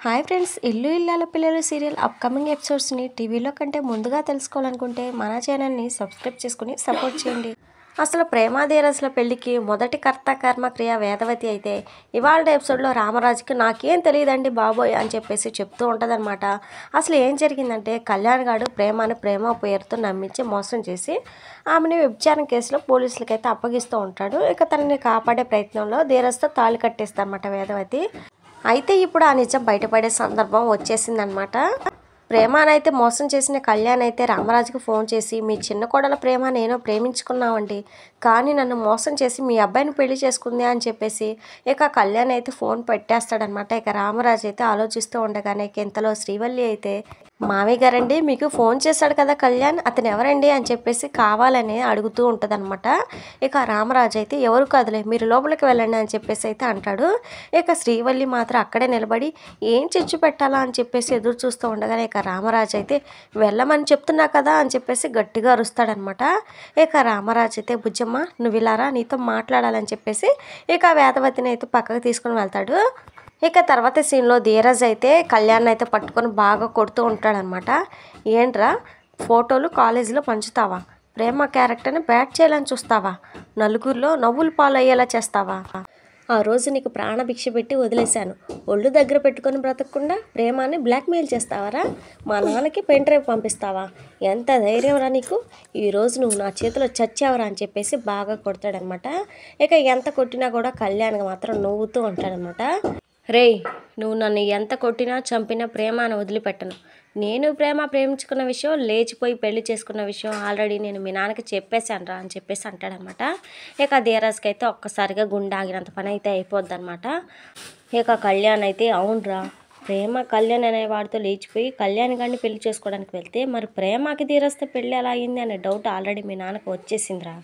Hi friends, ఇల్లు ఇల్లాల పిల్లలు serial upcoming ఎపిసోడ్స్ని టీవీలో కంటే ముందుగా తెలుసుకోవాలనుకుంటే మన ఛానల్ని సబ్స్క్రైబ్ చేసుకుని సపోర్ట్ చేయండి. అసలు ప్రేమాధీరస్ల పెళ్లికి మొదటి కర్త కర్మ క్రియ వేదవతి అయితే ఇవాళ ఎపిసోడ్లో రామరాజుకి నాకేం తెలియదండి బాబోయ్ అని చెప్పేసి చెప్తూ ఉంటుందన్నమాట. అసలు ఏం జరిగిందంటే కళ్యాణ్ గారు ప్రేమ పేరుతో నమ్మించి మోసం చేసి ఆమెని వ్యభిచారం కేసులో పోలీసులకైతే అప్పగిస్తూ ఉంటాడు. ఇక తనని కాపాడే ప్రయత్నంలో ధీరస్తో తాళి కట్టేస్తారన్నమాట వేదవతి. అయితే ఇప్పుడు ఆ నిజం బయటపడే సందర్భం వచ్చేసిందనమాట. ప్రేమనైతే మోసం చేసిన కళ్యాణ్ అయితే రామరాజుకి ఫోన్ చేసి, మీ చిన్న కోడల ప్రేమ నేను ప్రేమించుకున్నామండి, కానీ నన్ను మోసం చేసి మీ అబ్బాయిని పెళ్లి చేసుకుంది అని చెప్పేసి ఇక కళ్యాణ్ అయితే ఫోన్ పెట్టేస్తాడనమాట. ఇక రామరాజు అయితే ఆలోచిస్తూ ఉండగానే ఇంతలో శ్రీవల్లి అయితే, మామయ్య గారండి మీకు ఫోన్ చేశాడు కదా కళ్యాణ్, అతను ఎవరండి అని చెప్పేసి కావాలని అడుగుతూ ఉంటుందన్నమాట. ఇక రామరాజు అయితే ఎవరు కాదులే మీరు లోపలికి వెళ్ళండి అని చెప్పేసి అయితే అంటాడు. ఇక శ్రీవల్లి మాత్రం అక్కడే నిలబడి ఏం చిచ్చు పెట్టాలా అని చెప్పేసి ఎదురు చూస్తూ ఉండగానే ఇక రామరాజు అయితే వెళ్ళమని చెప్తున్నా కదా అని చెప్పేసి గట్టిగా అరుస్తాడనమాట. ఇక రామరాజు అయితే బుజ్జమ్మ నువ్వు ఇలారా నీతో మాట్లాడాలని చెప్పేసి ఇక వేదవతిని అయితే పక్కకు తీసుకుని వెళ్తాడు. ఇక తర్వాత సీన్లో ధీరజ్ అయితే కళ్యాణ్ అయితే పట్టుకొని బాగా కొడుతూ ఉంటాడనమాట. ఏంట్రా ఫోటోలు కాలేజీలో పంచుతావా, ప్రేమ క్యారెక్టర్ని బ్యాట్ చేయాలని చూస్తావా, నలుగురిలో నవ్వులు పాలయ్యేలా చేస్తావా, ఆ రోజు నీకు ప్రాణభిక్ష పెట్టి వదిలేశాను, ఒళ్ళు దగ్గర పెట్టుకొని బ్రతకకుండా ప్రేమాన్ని బ్లాక్మెయిల్ చేస్తావరా, మా నాన్నకి పెన్ డ్రైవ్ పంపిస్తావా, ఎంత ధైర్యం రా నీకు, ఈరోజు నువ్వు నా చేతిలో చచ్చావరా అని చెప్పేసి బాగా కొడతాడనమాట. ఇక ఎంత కొట్టినా కూడా కళ్యాణ్కి మాత్రం నవ్వుతూ ఉంటాడనమాట. రేయ్ నువ్వు నన్ను ఎంత కొట్టినా చంపినా ప్రేమను వదిలిపెట్టను, నేను ప్రేమించుకున్న విషయం, లేచిపోయి పెళ్లి చేసుకున్న విషయం ఆల్రెడీ నేను మీ నాన్నకి చెప్పేశాను రా అని చెప్పేసి అంటాడనమాట. ఇక ధీరజ్కి అయితే ఒక్కసారిగా గుండె ఆగినంత పని అయితే అయిపోద్ది అనమాట. ఇక కళ్యాణ్ అయితే అవునరా ప్రేమ కళ్యాణ్ అనేవాడితో లేచిపోయి కళ్యాణ్ గారిని పెళ్లి చేసుకోవడానికి వెళ్తే మరి ప్రేమకి ధీరజ్తో పెళ్ళి ఎలా అయింది అనే డౌట్ ఆల్రెడీ మీ నాన్నకు వచ్చేసిందిరా,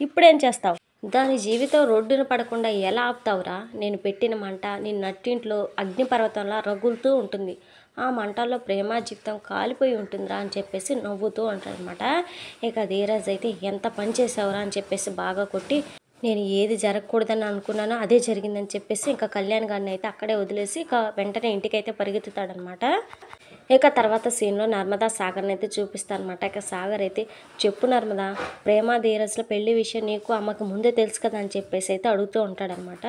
ఇప్పుడేం చేస్తావు, దాని జీవితం రోడ్డున పడకుండా ఎలా ఆపుతావురా, నేను పెట్టిన మంట నీ నట్టింట్లో అగ్నిపర్వతంలా రగులుతూ ఉంటుంది, ఆ మంటల్లో ప్రేమ జీవితం కాలిపోయి ఉంటుందిరా అని చెప్పేసి నవ్వుతూ ఉంటాడనమాట. ఇక ధీరజ్ అయితే ఎంత పని చేసావురా అని చెప్పేసి బాగా కొట్టి, నేను ఏది జరగకూడదని అనుకున్నానో అదే జరిగిందని చెప్పేసి ఇంకా కళ్యాణ్ గారిని అయితే అక్కడే వదిలేసి ఇక వెంటనే ఇంటికైతే పరిగెత్తుతాడనమాట. ఇక తర్వాత సీన్లో నర్మదా సాగర్ని అయితే చూపిస్తారనమాట. ఇక సాగర్ అయితే చెప్పు నర్మదా, ప్రేమ ధీరజ్ల పెళ్లి విషయం నీకు అమ్మకు ముందే తెలుసు కదా అని చెప్పేసి అయితే అడుగుతూ ఉంటాడనమాట.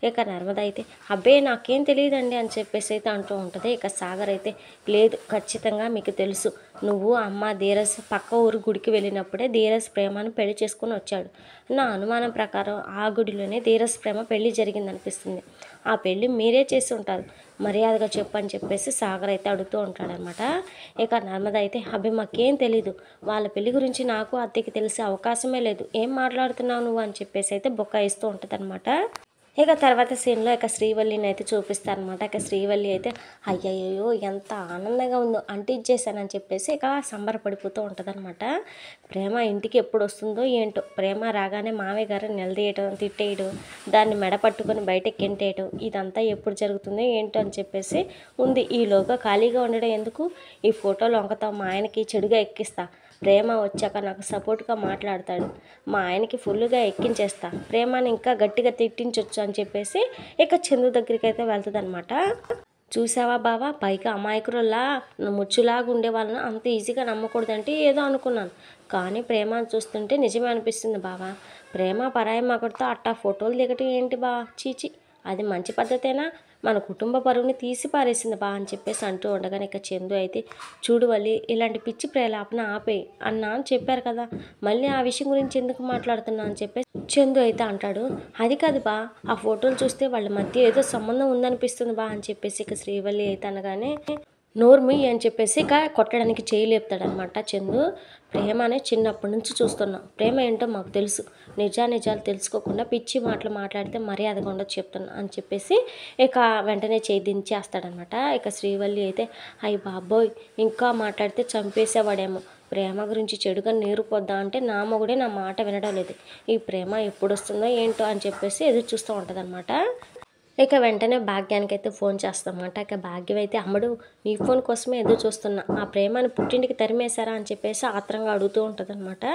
ఇక నర్మదా అయితే అబ్బే నాకేం తెలియదండి అని చెప్పేసి అయితే అంటూ ఉంటుంది. ఇక సాగర్ అయితే లేదు ఖచ్చితంగా మీకు తెలుసు, నువ్వు అమ్మ ధీరజ్ పక్క ఊరు గుడికి వెళ్ళినప్పుడే ధీరజ్ ప్రేమను పెళ్లి చేసుకుని వచ్చాడు, నా అనుమానం ప్రకారం ఆ గుడిలోనే ధీరజ్ ప్రేమ పెళ్లి జరిగిందనిపిస్తుంది, ఆ పెళ్ళి మీరే చేసి ఉంటారు, మర్యాదగా చెప్పు అని చెప్పేసి సాగర్ అయితే అడుగుతూ ఉంటాడనమాట. ఇక నర్మద అయితే అబ్బే మాకేం తెలీదు, వాళ్ళ పెళ్లి గురించి నాకు అత్తకి తెలిసే అవకాశమే లేదు, ఏం మాట్లాడుతున్నావు నువ్వు అని చెప్పేసి అయితే బొక్కాయిస్తూ ఉంటుందన్నమాట. ఇక తర్వాత సీన్లో ఇక శ్రీవల్లిని అయితే చూపిస్తారనమాట. ఇక శ్రీవల్లి అయితే అయ్యయ్యో ఎంత ఆనందంగా ఉందో అంటించేసానని చెప్పేసి ఇక సంబరపడిపోతూ ఉంటుందన్నమాట. ప్రేమ ఇంటికి ఎప్పుడు వస్తుందో ఏంటో, ప్రేమ రాగానే మామయ్య గారు నిలదీయటం తిట్టేయడం, దాన్ని మెడ పట్టుకొని బయటకు గెంటేయడం, ఇదంతా ఎప్పుడు జరుగుతుందో ఏంటో అని చెప్పేసి ఉంది. ఈలోగా ఖాళీగా ఉండడం ఎందుకు, ఈ ఫోటోలు వంకతా మా ఆయనకి చెడుగా ఎక్కిస్తా, ప్రేమ వచ్చాక నాకు సపోర్ట్గా మాట్లాడతాడు, మా ఆయనకి ఫుల్గా ఎక్కించేస్తా, ప్రేమని ఇంకా గట్టిగా తిట్టించవచ్చు అని చెప్పేసి ఇక చందు దగ్గరికి అయితే వెళ్తుంది అనమాట. చూసావా బావా, పైగా అమాయకురులా ముచ్చులాగా ఉండే వాళ్ళని అంత ఈజీగా నమ్మకూడదంటే ఏదో అనుకున్నాను, కానీ ప్రేమను చూస్తుంటే నిజమే అనిపిస్తుంది బావా, ప్రేమ పరాయి మగడితో అట్టా ఫోటోలు దిగటం ఏంటి బా, చీచి అది మంచి పద్ధతేనా, మన కుటుంబ పరువుని తీసి పారేసింది బా అని చెప్పేసి అంటూ ఉండగానే ఇక చందు అయితే చూడు వల్లి ఇలాంటి పిచ్చి ప్రేలాపన ఆపేయి అన్నా అని చెప్పారు కదా, మళ్ళీ ఆ విషయం గురించి ఎందుకు మాట్లాడుతున్నా అని చెప్పేసి చందు అయితే అంటాడు. అది కాదు బా, ఆ ఫోటోలు చూస్తే వాళ్ళ మధ్య ఏదో సంబంధం ఉందనిపిస్తుంది బా అని చెప్పేసి ఇక శ్రీవల్లి అయితే అనగానే నోర్మి అని చెప్పేసి ఇక కొట్టడానికి చేయి లేపుతాడనమాట చందు. ప్రేమనే చిన్నప్పటి నుంచి చూస్తున్నాం, ప్రేమ ఏంటో మాకు తెలుసు, నిజాలు తెలుసుకోకుండా పిచ్చి మాటలు మాట్లాడితే మర్యాదగా ఉండదు చెప్తున్నా అని చెప్పేసి ఇక వెంటనే చేయి దించేస్తాడనమాట. ఇక శ్రీవల్లి అయితే అయ్యి బాబోయ్ ఇంకా మాట్లాడితే చంపేసేవాడేమో, ప్రేమ గురించి చెడుగా నీరు పొద్దా అంటే నా మొగుడే నా మాట వినడం లేదు, ఈ ప్రేమ ఎప్పుడు వస్తుందో ఏంటో అని చెప్పేసి ఎదురు చూస్తూ ఉంటుంది అనమాట. ఇక వెంటనే భాగ్యానికి అయితే ఫోన్ చేస్తామన్నమాట. ఇక భాగ్యం అయితే అమ్మడు నీ ఫోన్ కోసమే ఎదురు చూస్తున్నా, ఆ ప్రేమను పుట్టింటికి తరిమేశారా అని చెప్పేసి ఆత్రంగా అడుగుతూ ఉంటుంది అనమాట.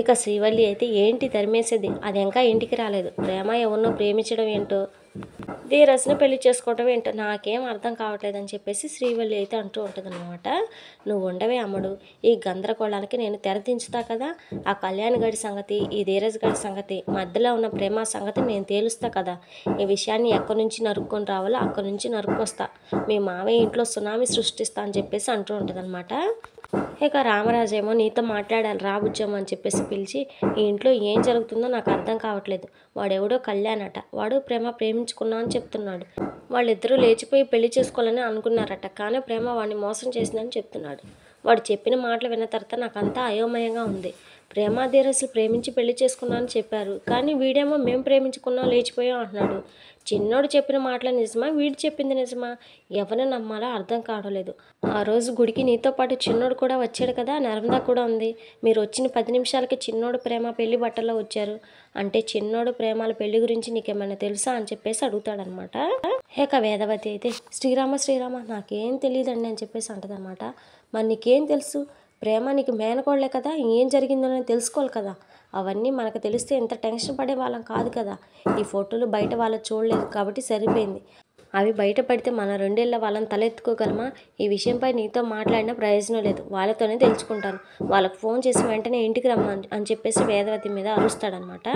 ఇక శ్రీవల్లి అయితే ఏంటి తరిమేసేది, అది ఇంకా ఇంటికి రాలేదు, ప్రేమ ఎవరినో ప్రేమించడం ఏంటో ధీరజ్ని పెళ్లి చేసుకోవటం ఏంటో నాకేం అర్థం కావట్లేదని చెప్పేసి శ్రీవల్లి అయితే అంటూ ఉంటుందన్నమాట. నువ్వు ఉండవే అమ్మడు, ఈ గందరగోళానికి నేను తెరదించుతా కదా. ఆ కళ్యాణ్ గడి సంగతి, ఈ ధీరజ్ గడి సంగతి, మధ్యలో ఉన్న ప్రేమ సంగతి నేను తేలుస్తా కదా. ఈ విషయాన్ని ఎక్కడి నుంచి నరుక్కొని రావాలో అక్కడి నుంచి నరుక్కొస్తా. మీ మావయ్య ఇంట్లో సునామీ సృష్టిస్తా అని చెప్పేసి అంటూ ఉంటుందన్నమాట. ఇక రామరాజేమో నీతో మాట్లాడాలి రా బుజ్జమ్మ అని చెప్పేసి పిలిచి, ఈ ఇంట్లో ఏం జరుగుతుందో నాకు అర్థం కావట్లేదు. వాడెవడో కళ్యాణ్ అట, వాడు ప్రేమ ప్రేమించుకున్నా అని చెప్తున్నాడు. వాళ్ళిద్దరూ లేచిపోయి పెళ్లి చేసుకోవాలని అనుకున్నారట, కానీ ప్రేమ వాడిని మోసం చేసిందని చెప్తున్నాడు. వాడు చెప్పిన మాటలు విన్న తర్వాత నాకంతా అయోమయంగా ఉంది. ప్రేమ ధీరజ్లు ప్రేమించి పెళ్లి చేసుకున్నా అని చెప్పారు, కానీ వీడేమో మేము ప్రేమించుకున్నాం లేచిపోయాం అంటున్నాడు. చిన్నోడు చెప్పిన మాటలు నిజమా, వీడు చెప్పింది నిజమా? ఎవరిని నమ్మాలో అర్థం కావట్లేదు. ఆ రోజు గుడికి నీతో పాటు చిన్నోడు కూడా వచ్చాడు కదా, నర్మదా కూడా ఉంది. మీరు వచ్చిన 10 నిమిషాలకి చిన్నోడు ప్రేమ పెళ్లి బట్టల్లో వచ్చారు. అంటే చిన్నోడు ప్రేమాల పెళ్లి గురించి నీకేమైనా తెలుసా అని చెప్పేసి అడుగుతాడనమాట. ఇక వేదవతి అయితే శ్రీరామ శ్రీరామ నాకేం తెలియదండి అని చెప్పేసి అంటదనమాట. మరి నీకేం తెలుసు? ప్రేమ నీకు మేనకోడలే కదా, ఏం జరిగిందో తెలుసుకోవాలి కదా. అవన్నీ మనకు తెలిస్తే ఎంత టెన్షన్ పడే వాళ్ళం కాదు కదా. ఈ ఫోటోలు బయట వాళ్ళు చూడలేదు కాబట్టి సరిపోయింది. అవి బయట పడితే మన 2 ఏళ్ళ వాళ్ళని తలెత్తుకోగలమా? ఈ విషయంపై నీతో మాట్లాడిన ప్రయోజనం లేదు, వాళ్ళతోనే తెలుసుకుంటాను. వాళ్ళకు ఫోన్ చేసి వెంటనే ఇంటికి రమ్మని అని చెప్పేసి వేదవతి మీద అరుస్తాడనమాట.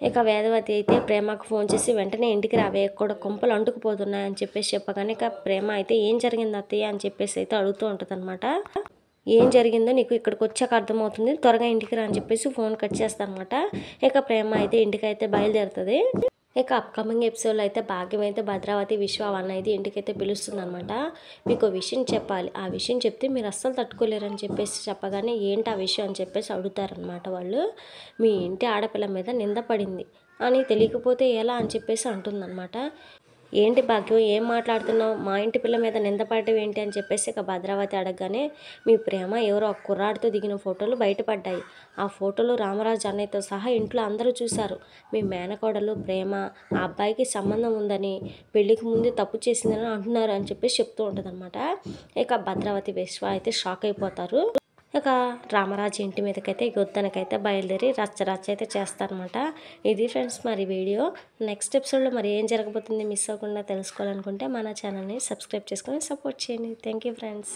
ఇక వేదవతి అయితే ప్రేమకు ఫోన్ చేసి వెంటనే ఇంటికి రావే, కూడా కొంపలు అంటుకుపోతున్నాయి అని చెప్పేసి చెప్పగానే ఇక ప్రేమ అయితే ఏం జరిగింది అత్తయ్య అని చెప్పేసి అయితే అడుగుతూ ఉంటుందన్నమాట. ఏం జరిగిందో నీకు ఇక్కడికి వచ్చాక అర్థమవుతుంది, త్వరగా ఇంటికి రా అని చెప్పేసి ఫోన్ కట్ చేస్తానమాట. ఇక ప్రేమ అయితే ఇంటికి అయితే బయలుదేరుతుంది. ఇక అప్కమింగ్ ఎపిసోడ్లో అయితే భాగ్యం అయితే భద్రావతి విశ్వ అయితే ఇంటికైతే పిలుస్తుంది అనమాట. మీకు విషయం చెప్పాలి, ఆ విషయం చెప్తే మీరు అస్సలు తట్టుకోలేరని చెప్పేసి చెప్పగానే ఏంటి ఆ విషయం అని చెప్పేసి అడుగుతారనమాట వాళ్ళు. మీ ఇంటి ఆడపిల్ల మీద నింద పడింది అని తెలియకపోతే ఎలా అని చెప్పేసి అంటుందన్నమాట. ఏంటి భాగ్యం ఏం మాట్లాడుతున్నావు, మా ఇంటి పిల్ల మీద నిందపడటం ఏంటి అని చెప్పేసి ఇక భద్రావతి అడగగానే మీ ప్రేమ ఎవరో ఒక కుర్రాడితో దిగిన ఫోటోలు బయటపడ్డాయి. ఆ ఫోటోలు రామరాజు అన్నయ్యతో సహా ఇంట్లో అందరూ చూశారు. మీ మేనకోడలు ప్రేమ ఆ అబ్బాయికి సంబంధం ఉందని, పెళ్లికి ముందు తప్పు చేసిందని అంటున్నారు అని చెప్పేసి చెప్తూ ఉంటుందన్నమాట. ఇక భద్రావతి విశ్వ అయితే షాక్ అయిపోతారు. ఇక రామరాజు ఇంటి మీదకైతే యుద్ధానికైతే బయలుదేరి రచ్చ అయితే చేస్తారనమాట. ఇది ఫ్రెండ్స్ మరి వీడియో. నెక్స్ట్ ఎపిసోడ్లో మరి ఏం జరగబోతుంది మిస్ అవ్వకుండా తెలుసుకోవాలనుకుంటే మన ఛానల్ని సబ్స్క్రైబ్ చేసుకొని సపోర్ట్ చేయండి. Thank you friends.